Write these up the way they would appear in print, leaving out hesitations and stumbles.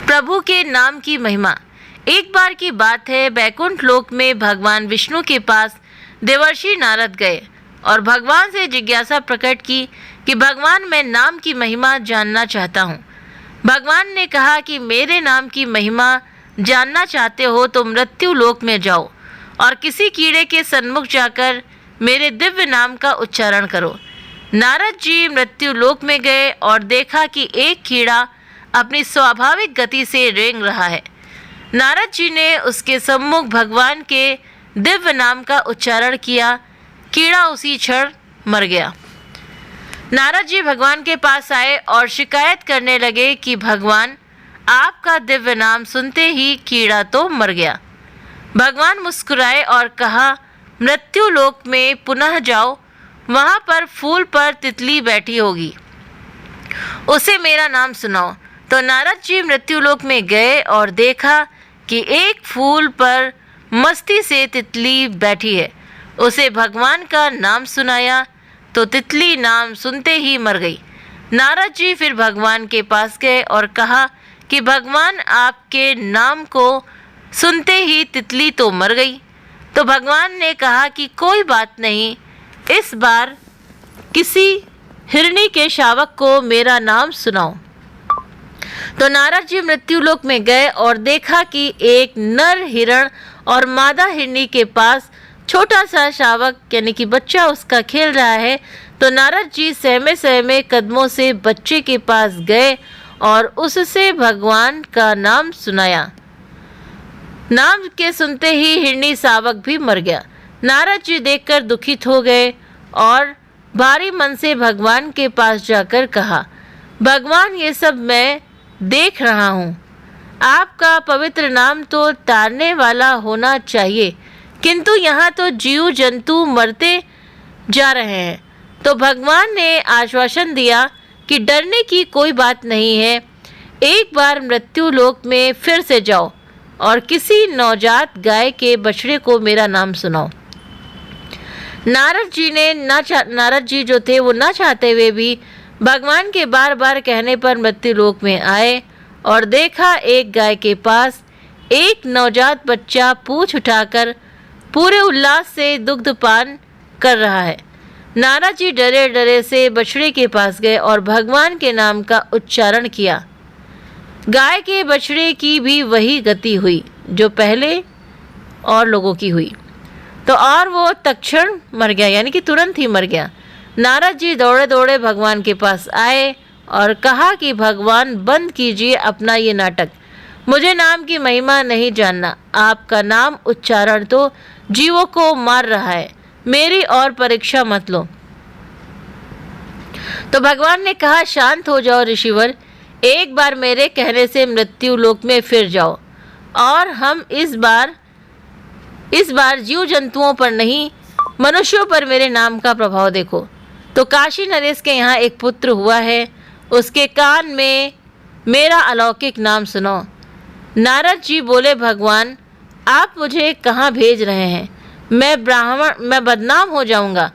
प्रभु के नाम की महिमा। एक बार की बात है, बैकुंठ लोक में भगवान विष्णु के पास देवर्षि नारद गए और भगवान से जिज्ञासा प्रकट की कि भगवान, मैं नाम की महिमा जानना चाहता हूँ। भगवान ने कहा कि मेरे नाम की महिमा जानना चाहते हो तो मृत्यु लोक में जाओ और किसी कीड़े के सन्मुख जाकर मेरे दिव्य नाम का उच्चारण करो। नारद जी मृत्यु लोक में गए और देखा कि एक कीड़ा अपनी स्वाभाविक गति से रेंग रहा है। नारद जी ने उसके सम्मुख भगवान के दिव्य नाम का उच्चारण किया। कीड़ा उसी क्षण मर गया। नारद जी भगवान के पास आए और शिकायत करने लगे कि भगवान, आपका दिव्य नाम सुनते ही कीड़ा तो मर गया। भगवान मुस्कुराए और कहा, मृत्यु लोक में पुनः जाओ, वहाँ पर फूल पर तितली बैठी होगी, उसे मेरा नाम सुनाओ। तो नारद जी मृत्यु लोक में गए और देखा कि एक फूल पर मस्ती से तितली बैठी है। उसे भगवान का नाम सुनाया तो तितली नाम सुनते ही मर गई। नारद जी फिर भगवान के पास गए और कहा कि भगवान, आपके नाम को सुनते ही तितली तो मर गई। तो भगवान ने कहा कि कोई बात नहीं, इस बार किसी हिरणी के शावक को मेरा नाम सुनाओ। तो नारद जी मृत्यु लोक में गए और देखा कि एक नर हिरण और मादा हिरणी के पास छोटा सा शावक यानी कि बच्चा उसका खेल रहा है। तो नारद जी सहमे सहमे कदमों से बच्चे के पास गए और उससे भगवान का नाम सुनाया। नाम के सुनते ही हिरणी शावक भी मर गया। नारद जी देखकर दुखित हो गए और भारी मन से भगवान के पास जाकर कहा, भगवान, ये सब मैं देख रहा हूँ। आपका पवित्र नाम तो तारने वाला होना चाहिए, किंतु यहाँ तो जीव जंतु मरते जा रहे हैं। तो भगवान ने आश्वासन दिया कि डरने की कोई बात नहीं है, एक बार मृत्यु लोक में फिर से जाओ और किसी नवजात गाय के बछड़े को मेरा नाम सुनाओ। नारद जी जो थे वो ना चाहते हुए भी भगवान के बार बार कहने पर मृत्यु लोक में आए और देखा एक गाय के पास एक नवजात बच्चा पूंछ उठाकर पूरे उल्लास से दुग्ध पान कर रहा है। नारद जी डरे डरे से बछड़े के पास गए और भगवान के नाम का उच्चारण किया। गाय के बछड़े की भी वही गति हुई जो पहले और लोगों की हुई, तो और वो तत्क्षण मर गया, यानी कि तुरंत ही मर गया। नारद जी दौड़े दौड़े भगवान के पास आए और कहा कि भगवान, बंद कीजिए अपना ये नाटक, मुझे नाम की महिमा नहीं जानना। आपका नाम उच्चारण तो जीवों को मार रहा है, मेरी और परीक्षा मत लो। तो भगवान ने कहा, शांत हो जाओ ऋषिवर, एक बार मेरे कहने से मृत्यु लोक में फिर जाओ और हम इस बार जीव जंतुओं पर नहीं, मनुष्यों पर मेरे नाम का प्रभाव देखो। तो काशी नरेश के यहाँ एक पुत्र हुआ है, उसके कान में मेरा अलौकिक नाम सुनो। नारद जी बोले, भगवान, आप मुझे कहाँ भेज रहे हैं? मैं बदनाम हो जाऊंगा,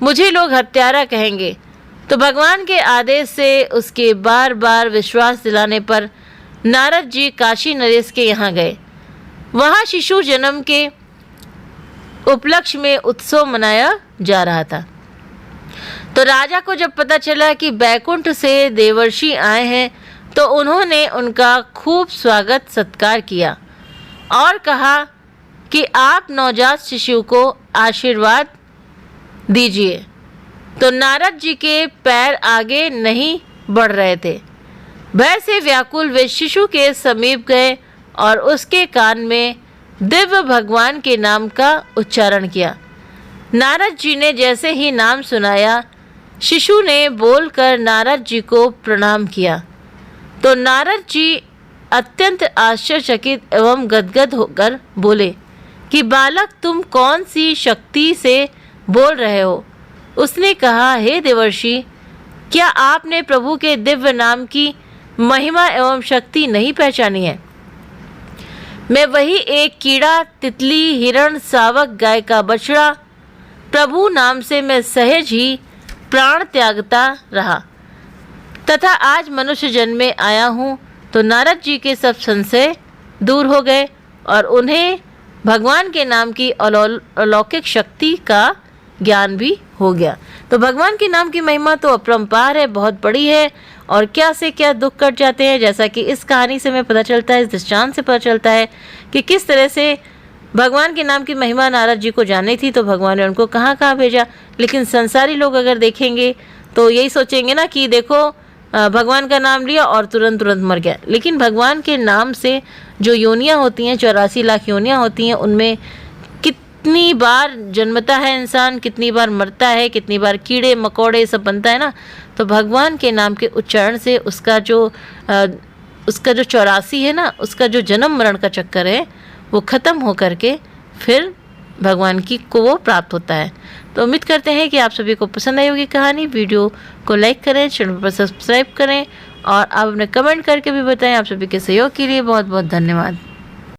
मुझे लोग हत्यारा कहेंगे। तो भगवान के आदेश से उसके बार बार विश्वास दिलाने पर नारद जी काशी नरेश के यहाँ गए। वहाँ शिशु जन्म के उपलक्ष्य में उत्सव मनाया जा रहा था। तो राजा को जब पता चला कि बैकुंठ से देवर्षि आए हैं तो उन्होंने उनका खूब स्वागत सत्कार किया और कहा कि आप नवजात शिशु को आशीर्वाद दीजिए। तो नारद जी के पैर आगे नहीं बढ़ रहे थे। भय से व्याकुल वे शिशु के समीप गए और उसके कान में दिव्य भगवान के नाम का उच्चारण किया। नारद जी ने जैसे ही नाम सुनाया, शिशु ने बोलकर नारद जी को प्रणाम किया। तो नारद जी अत्यंत आश्चर्यचकित एवं गदगद होकर बोले कि बालक, तुम कौन सी शक्ति से बोल रहे हो? उसने कहा, हे देवर्षि, क्या आपने प्रभु के दिव्य नाम की महिमा एवं शक्ति नहीं पहचानी है? मैं वही एक कीड़ा, तितली, हिरण, शावक, गाय का बछड़ा, प्रभु नाम से मैं सहज ही प्राण त्यागता रहा तथा आज मनुष्य जन्म में आया हूँ तो नारद जी के सब संशय दूर हो गए और उन्हें भगवान के नाम की अलौकिक शक्ति का ज्ञान भी हो गया। तो भगवान के नाम की महिमा तो अपरंपार है, बहुत बड़ी है, और क्या से क्या दुख कट जाते हैं, जैसा कि इस कहानी से हमें पता चलता है, इस दृष्टांत से पता चलता है कि किस तरह से भगवान के नाम की महिमा नारद जी को जाननी थी तो भगवान ने उनको कहाँ कहाँ भेजा। लेकिन संसारी लोग अगर देखेंगे तो यही सोचेंगे ना कि देखो भगवान का नाम लिया और तुरंत मर गया। लेकिन भगवान के नाम से जो योनियाँ होती हैं, 84 लाख योनियाँ होती हैं, उनमें कितनी बार जन्मता है इंसान, कितनी बार मरता है, कितनी बार कीड़े मकोड़े सब बनता है ना। तो भगवान के नाम के उच्चारण से उसका जो 84 है ना, उसका जो जन्म मरण का चक्कर है वो ख़त्म हो करके फिर भगवान की को वो प्राप्त होता है। तो उम्मीद करते हैं कि आप सभी को पसंद आई होगी कहानी। वीडियो को लाइक करें, चैनल पर सब्सक्राइब करें और आप अपने कमेंट करके भी बताएं। आप सभी के सहयोग के लिए बहुत बहुत धन्यवाद।